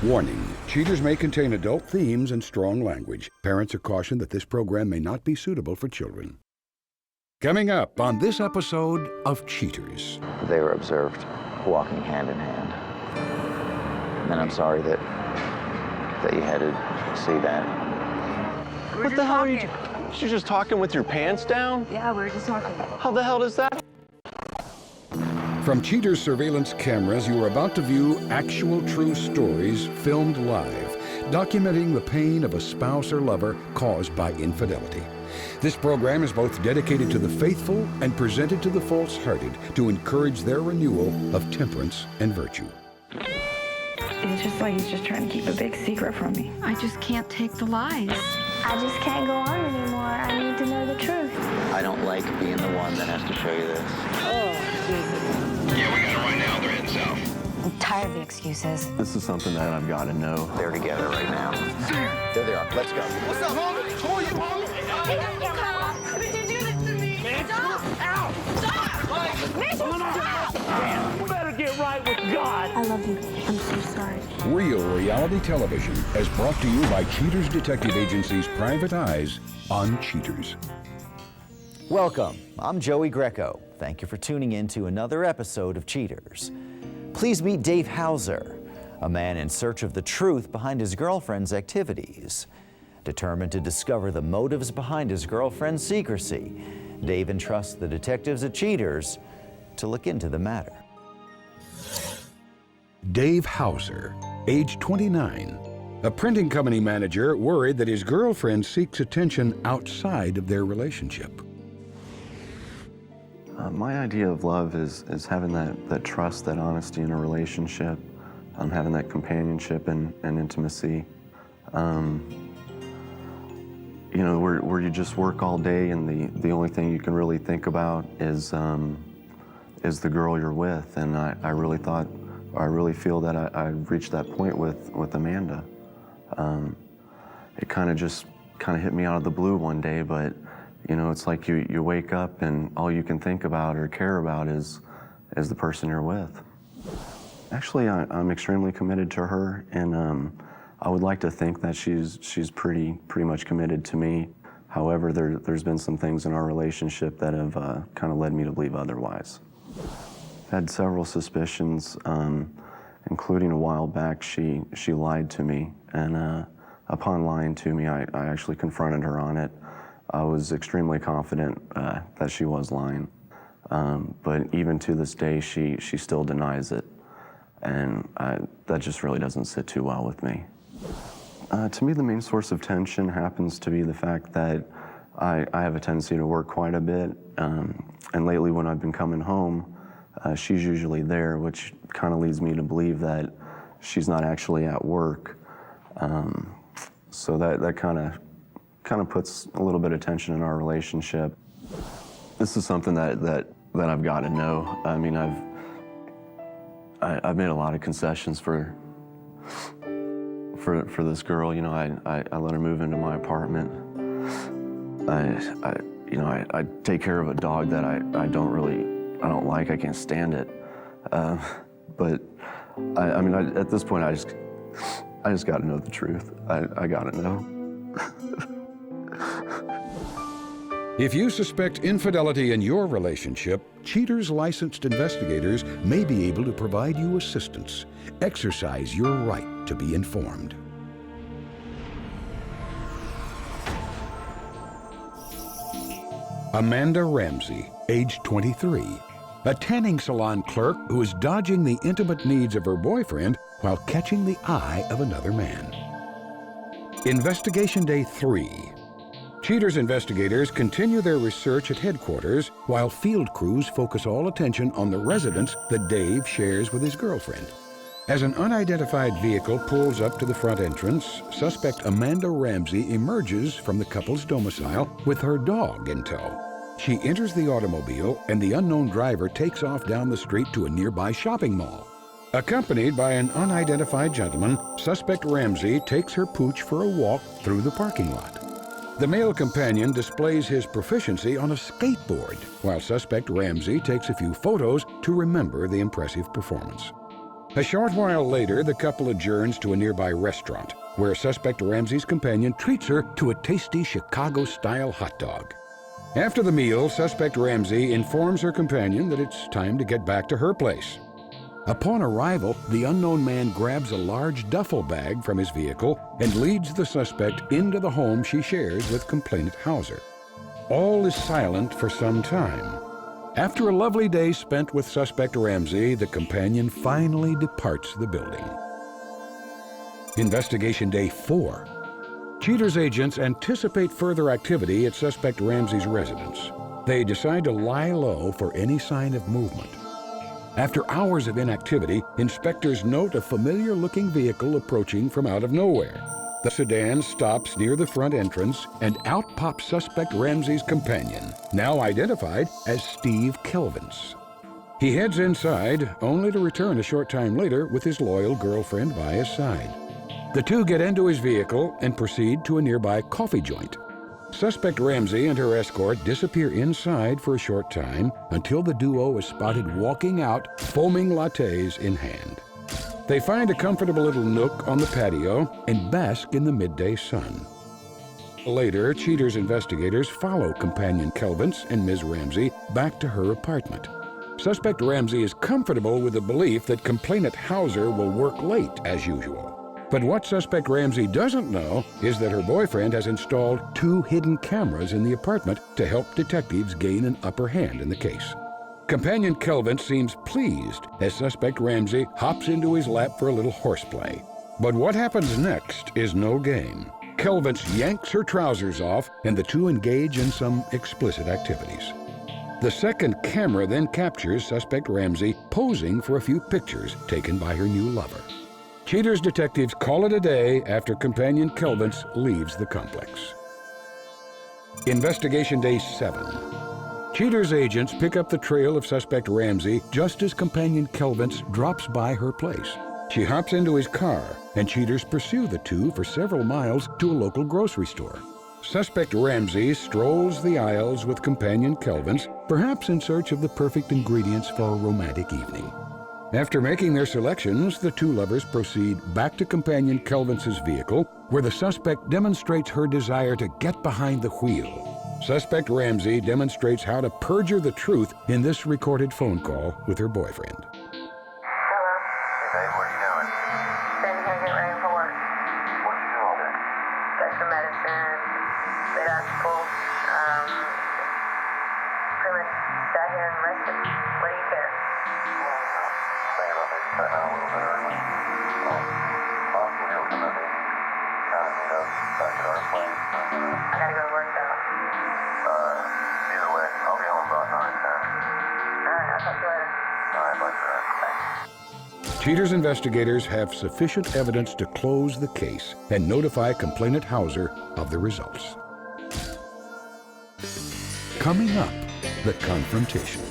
Warning, cheaters may contain adult themes and strong language. Parents are cautioned that this program may not be suitable for children. Coming up on this episode of Cheaters. They were observed walking hand in hand. And I'm sorry that you had to see that. What the hell are you doing? You're just talking with your pants down? Yeah, we were just talking. How the hell does that? From Cheaters surveillance cameras, you are about to view actual true stories filmed live, documenting the pain of a spouse or lover caused by infidelity. This program is both dedicated to the faithful and presented to the false-hearted to encourage their renewal of temperance and virtue. It's just like he's just trying to keep a big secret from me. I just can't take the lies. I just can't go on anymore. I need to know the truth. I don't like being the one that has to show you this. Oh, Jesus. Yeah, we got it right now. They're heading south. I'm tired of the excuses. This is something that I've got to know. They're together right now. There they are. Let's go. What's up, homie? Who are you, homie? Why did you do this to me? Stop! Ow! Stop! You better get right with God. I love you. I'm so sorry. Real reality television is brought to you by Cheaters Detective Agency's Private Eyes on Cheaters. Welcome, I'm Joey Greco. Thank you for tuning in to another episode of Cheaters. Please meet Dave Hauser, a man in search of the truth behind his girlfriend's activities. Determined to discover the motives behind his girlfriend's secrecy, Dave entrusts the detectives at Cheaters to look into the matter. Dave Hauser, age 29, a printing company manager worried that his girlfriend seeks attention outside of their relationship. My idea of love is having that trust, that honesty in a relationship, having that companionship and intimacy. You know, where you just work all day and the only thing you can really think about is the girl you're with. And I really feel that I reached that point with Amanda. It kind of hit me out of the blue one day, but you know, it's like you wake up and all you can think about or care about is the person you're with. Actually, I'm extremely committed to her, and I would like to think that she's pretty much committed to me. However, there's been some things in our relationship that have kind of led me to believe otherwise. I've had several suspicions, including a while back she lied to me, and upon lying to me, I actually confronted her on it. I was extremely confident that she was lying, but even to this day, she still denies it, and that just really doesn't sit too well with me. To me, the main source of tension happens to be the fact that I have a tendency to work quite a bit, and lately when I've been coming home, she's usually there, which kind of leads me to believe that she's not actually at work. So that kind of puts a little bit of tension in our relationship. This is something that I've got to know. I mean, I've made a lot of concessions for this girl. You know, I let her move into my apartment. I take care of a dog that I don't like. I can't stand it. But I mean, at this point, I just got to know the truth. I got to know. If you suspect infidelity in your relationship, Cheaters licensed investigators may be able to provide you assistance. Exercise your right to be informed. Amanda Ramsey, age 23, a tanning salon clerk who is dodging the intimate needs of her boyfriend while catching the eye of another man. Investigation Day 3. Cheaters investigators continue their research at headquarters while field crews focus all attention on the residence that Dave shares with his girlfriend. As an unidentified vehicle pulls up to the front entrance, suspect Amanda Ramsey emerges from the couple's domicile with her dog in tow. She enters the automobile and the unknown driver takes off down the street to a nearby shopping mall. Accompanied by an unidentified gentleman, suspect Ramsey takes her pooch for a walk through the parking lot. The male companion displays his proficiency on a skateboard, while suspect Ramsey takes a few photos to remember the impressive performance. A short while later, the couple adjourns to a nearby restaurant, where suspect Ramsey's companion treats her to a tasty Chicago-style hot dog. After the meal, suspect Ramsey informs her companion that it's time to get back to her place. Upon arrival, the unknown man grabs a large duffel bag from his vehicle and leads the suspect into the home she shares with complainant Hauser. All is silent for some time. After a lovely day spent with suspect Ramsey, the companion finally departs the building. Investigation Day 4. Cheaters agents anticipate further activity at suspect Ramsey's residence. They decide to lie low for any sign of movement. After hours of inactivity, inspectors note a familiar-looking vehicle approaching from out of nowhere. The sedan stops near the front entrance, and out pops suspect Ramsey's companion, now identified as Steve Kelvins. He heads inside, only to return a short time later with his loyal girlfriend by his side. The two get into his vehicle and proceed to a nearby coffee joint. Suspect Ramsey and her escort disappear inside for a short time until the duo is spotted walking out, foaming lattes in hand. They find a comfortable little nook on the patio and bask in the midday sun. Later, Cheaters investigators follow companion Kelvins and Ms. Ramsey back to her apartment. Suspect Ramsey is comfortable with the belief that complainant Hauser will work late as usual. But what suspect Ramsey doesn't know is that her boyfriend has installed 2 hidden cameras in the apartment to help detectives gain an upper hand in the case. Companion Kelvin seems pleased as suspect Ramsey hops into his lap for a little horseplay. But what happens next is no game. Kelvin yanks her trousers off and the two engage in some explicit activities. The second camera then captures suspect Ramsey posing for a few pictures taken by her new lover. Cheaters detectives call it a day after companion Kelvins leaves the complex. Investigation Day 7. Cheaters agents pick up the trail of suspect Ramsey just as companion Kelvins drops by her place. She hops into his car, and cheaters pursue the two for several miles to a local grocery store. Suspect Ramsey strolls the aisles with companion Kelvins, perhaps in search of the perfect ingredients for a romantic evening. After making their selections, the two lovers proceed back to companion Kelvins' vehicle, where the suspect demonstrates her desire to get behind the wheel. Suspect Ramsey demonstrates how to perjure the truth in this recorded phone call with her boyfriend. Hello. Hey babe, what are you doing? Sitting here getting ready for work. What did you do all day? Got some medicine. Stayed out of school. Pretty much sat here and rested. What do you care? Thinking about maybe cutting out a little bit early. Possibly open up maybe kind of meet up back at our place. I gotta go to work though. Either way, I'll be home about 9, 10. Alright, I'll talk to you later. Alright, bye for that. Thanks. Cheaters investigators have sufficient evidence to close the case and notify complainant Hauser of the results. Coming up, the confrontation.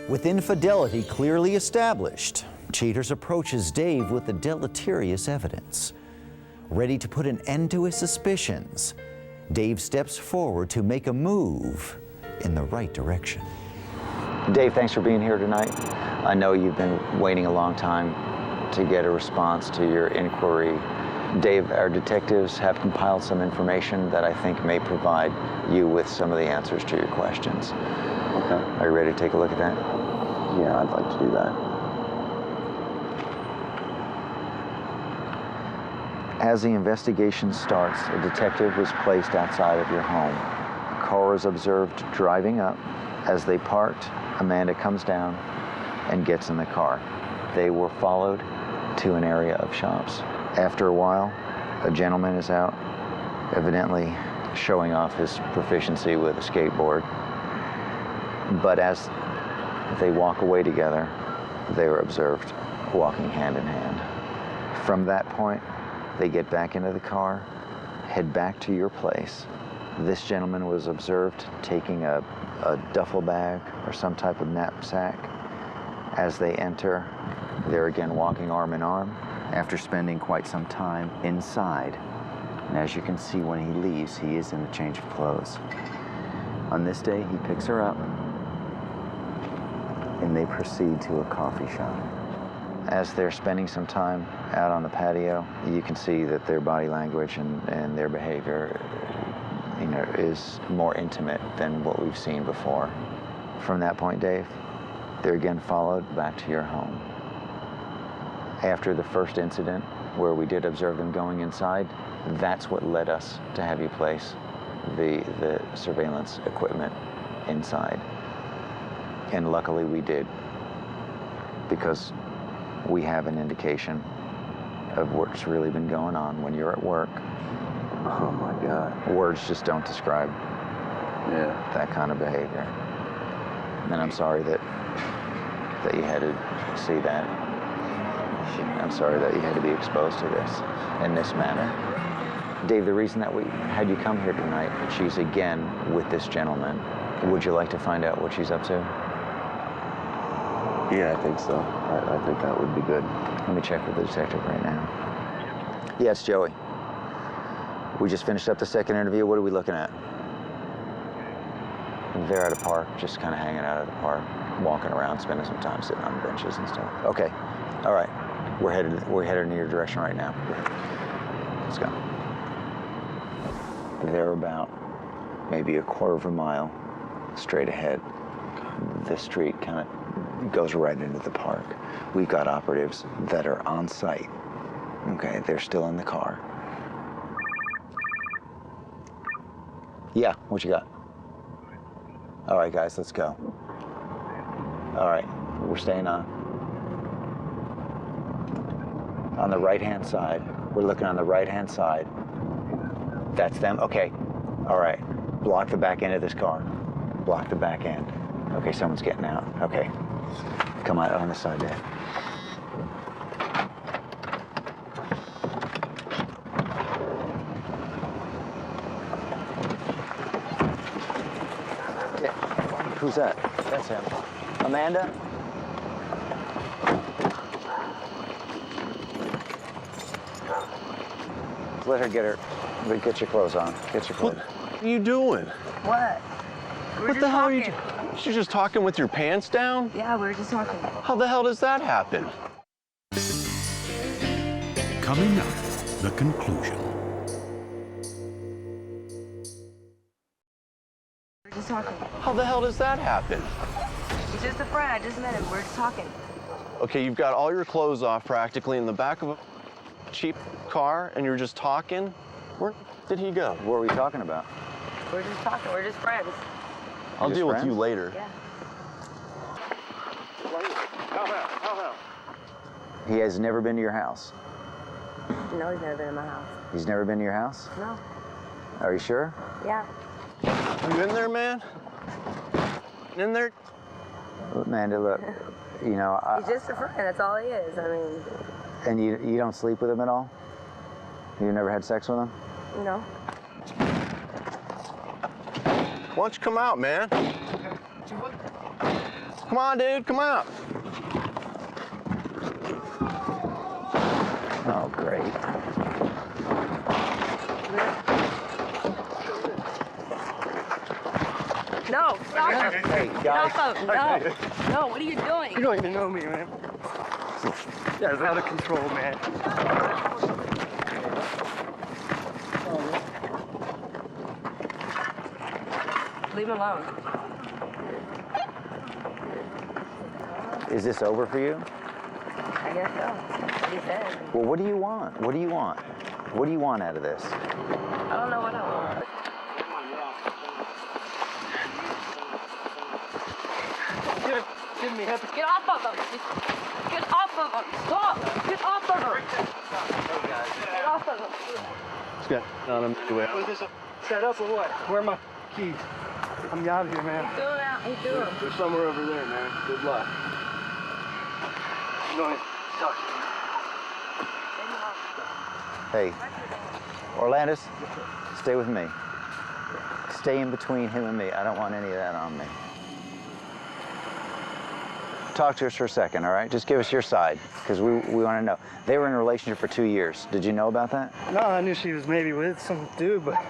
With infidelity clearly established, Cheaters approaches Dave with the deleterious evidence. Ready to put an end to his suspicions, Dave steps forward to make a move in the right direction. Dave, thanks for being here tonight. I know you've been waiting a long time to get a response to your inquiry. Dave, our detectives have compiled some information that I think may provide you with some of the answers to your questions. Okay. Are you ready to take a look at that? Yeah, I'd like to do that. As the investigation starts, a detective was placed outside of your home. A car was observed driving up. As they parked, Amanda comes down and gets in the car. They were followed to an area of shops. After a while, a gentleman is out, evidently showing off his proficiency with a skateboard. But as they walk away together, they are observed walking hand in hand. From that point, they get back into the car, head back to your place. This gentleman was observed taking a duffel bag or some type of knapsack. As they enter, they're again walking arm in arm. After spending quite some time inside, And as you can see, when he leaves, he is in a change of clothes. On this day, he picks her up, and they proceed to a coffee shop. As they're spending some time out on the patio, you can see that their body language and their behavior, is more intimate than what we've seen before. From that point, Dave, they're again followed back to your home. After the first incident, where we did observe them going inside, that's what led us to have you place the surveillance equipment inside. And luckily we did, because we have an indication of what's really been going on when you're at work. Oh my God. Words just don't describe that kind of behavior. And I'm sorry that you had to see that. I'm sorry that you had to be exposed to this in this manner. Dave, the reason that we had you come here tonight, she's again with this gentleman. Would you like to find out what she's up to? Yeah, I think so. I think that would be good. Let me check with the detective right now. Yeah, it's Joey. We just finished up the second interview. What are we looking at? They're at a park, just kind of hanging out at a park, walking around, spending some time sitting on benches and stuff. Okay, all right. We're headed in your direction right now. Let's go. They're about maybe a quarter of a mile straight ahead. The street kind of goes right into the park. We've got operatives that are on site. Okay, they're still in the car. Yeah, what you got? All right, guys, let's go. All right, we're staying on. On the right-hand side. We're looking on the right-hand side. That's them? Okay. All right. Block the back end of this car. Block the back end. Okay, someone's getting out. Okay. Come out on the side there. Yeah. Who's that? That's him. Amanda? Let her get your clothes on. Get your clothes. What are you doing? What? What the hell are you? You're just talking with your pants down? Yeah, we were just talking. How the hell does that happen? Coming up, the conclusion. We were just talking. How the hell does that happen? He's just a friend. I just met him. We're just talking. Okay, you've got all your clothes off practically in the back of a cheap car, and you're just talking? Where did he go? What are we talking about? We're just talking. We're just friends. I'll Just deal with friends? you later. Yeah. He has never been to your house. No, he's never been in my house. He's never been to your house? No. Are you sure? Yeah. You in there, man? In there? Amanda, look, you know, He's just a friend. That's all he is. I mean, and you don't sleep with him at all? You never had sex with him? no. Why don't you come out, man? Come on, dude, come out. Oh, great. No, stop. Hey, Get guys. off of him. No. No, what are you doing? You don't even know me, man. Yeah, it's out of control, man. Leave him alone. Is this over for you? I guess so. What he said. Well, what do you want? What do you want? What do you want out of this? I don't know what I want. Give me help. Get off of him. Get off of him. Stop. Get off of him. Get off of him. Let's get on him anyway. Was this a setup or what? Where are my keys? I'm out of here, man. He's doing out. He's doing them. They're somewhere over there, man. Good luck. No, touch. Hey, Orlandis, stay with me. Stay in between him and me. I don't want any of that on me. talk to us for a second, all right? Just give us your side, because we want to know. They were in a relationship for 2 years. Did you know about that? No, I knew she was maybe with some dude, but,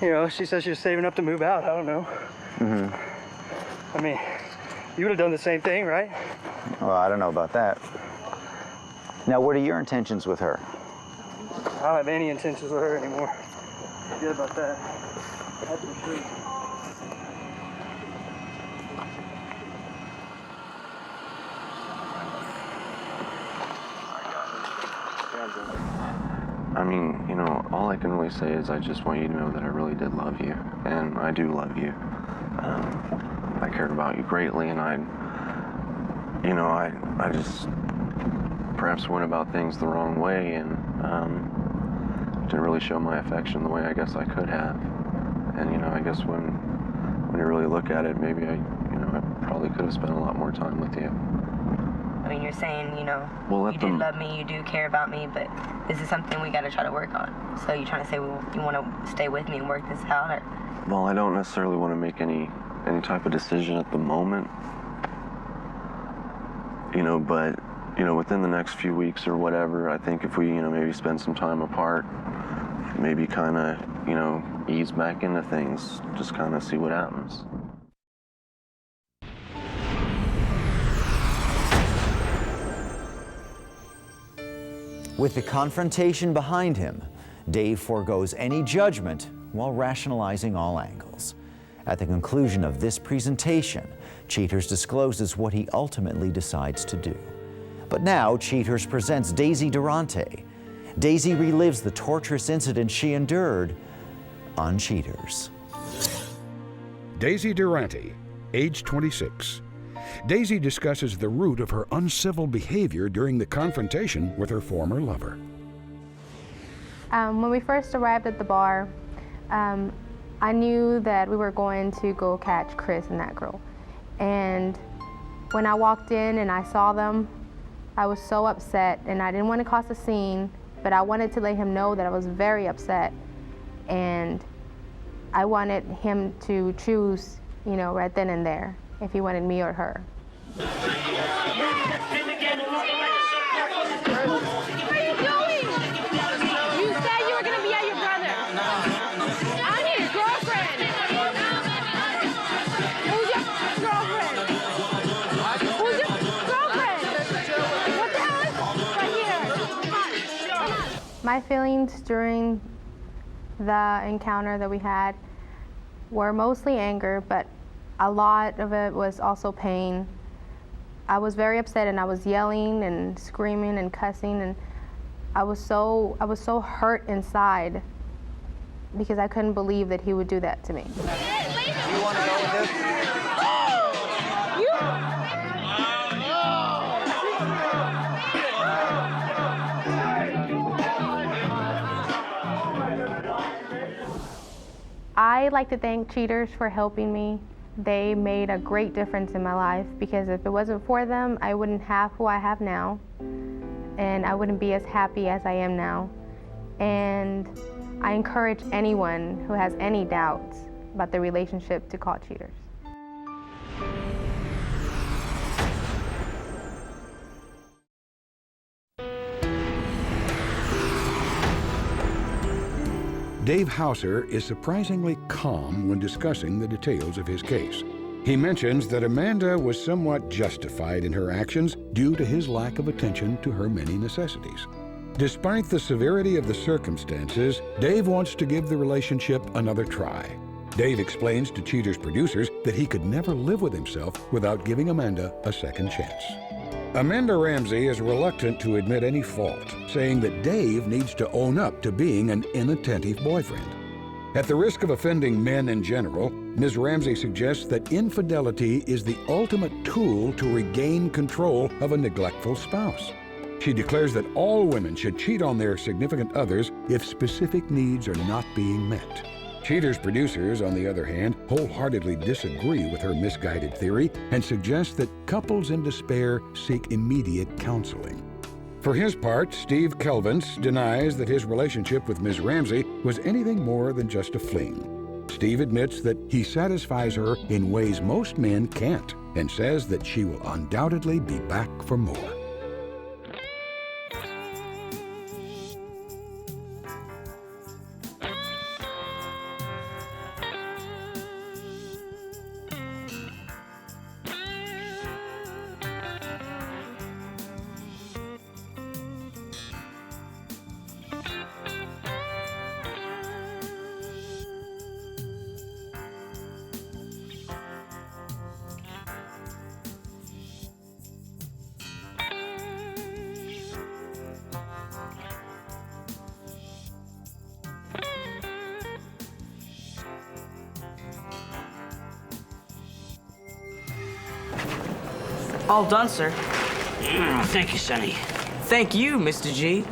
you know, she said she was saving up to move out. I don't know. I mean, you would have done the same thing, right? Well, I don't know about that. Now, what are your intentions with her? I don't have any intentions with her anymore. Forget about that. That's for sure. I mean, you know, all I can really say is I just want you to know that I really did love you, and I do love you. I cared about you greatly, and I just perhaps went about things the wrong way, and didn't really show my affection the way I guess I could have. And you know, I guess when you really look at it, maybe I probably could have spent a lot more time with you. I mean, you're saying, you know, Well, you do love me, you do care about me, but this is something we got to try to work on. So you're trying to say you want to stay with me and work this out, or? Well, I don't necessarily want to make any type of decision at the moment. You know, but, you know, within the next few weeks or whatever, I think if we, you know, maybe spend some time apart, maybe kind of, you know, ease back into things, just kind of see what happens. With the confrontation behind him, Dave forgoes any judgment while rationalizing all angles. At the conclusion of this presentation, Cheaters discloses what he ultimately decides to do. But now, Cheaters presents Daisy Durante. Daisy relives the torturous incident she endured on Cheaters. Daisy Durante, age 26. Daisy discusses the root of her uncivil behavior during the confrontation with her former lover. When we first arrived at the bar, I knew that we were going to go catch Chris and that girl. And when I walked in and I saw them, I was so upset, and I didn't want to cause a scene, but I wanted to let him know that I was very upset, and I wanted him to choose, you know, right then and there, if he wanted me or her. What are you doing? You said you were going to be at your brother. I need a girlfriend. Who's your girlfriend? Who's your girlfriend? What the hell is right here? Come on. My feelings during the encounter that we had were mostly anger, but a lot of it was also pain. I was very upset, and I was yelling and screaming and cussing, and I was so hurt inside because I couldn't believe that he would do that to me. You want to go with this? I'd like to thank Cheaters for helping me. They made a great difference in my life, because if it wasn't for them, I wouldn't have who I have now, and I wouldn't be as happy as I am now. And I encourage anyone who has any doubts about the relationship to call Cheaters. Dave Hauser is surprisingly calm when discussing the details of his case. He mentions that Amanda was somewhat justified in her actions due to his lack of attention to her many necessities. Despite the severity of the circumstances, Dave wants to give the relationship another try. Dave explains to Cheaters' producers that he could never live with himself without giving Amanda a second chance. Amanda Ramsey is reluctant to admit any fault, saying that Dave needs to own up to being an inattentive boyfriend. At the risk of offending men in general, Ms. Ramsey suggests that infidelity is the ultimate tool to regain control of a neglectful spouse. She declares that all women should cheat on their significant others if specific needs are not being met. Cheaters' producers, on the other hand, wholeheartedly disagree with her misguided theory and suggest that couples in despair seek immediate counseling. For his part, Steve Kelvins denies that his relationship with Ms. Ramsey was anything more than just a fling. Steve admits that he satisfies her in ways most men can't and says that she will undoubtedly be back for more. All done, sir. Thank you, Sonny. Thank you, Mr. G.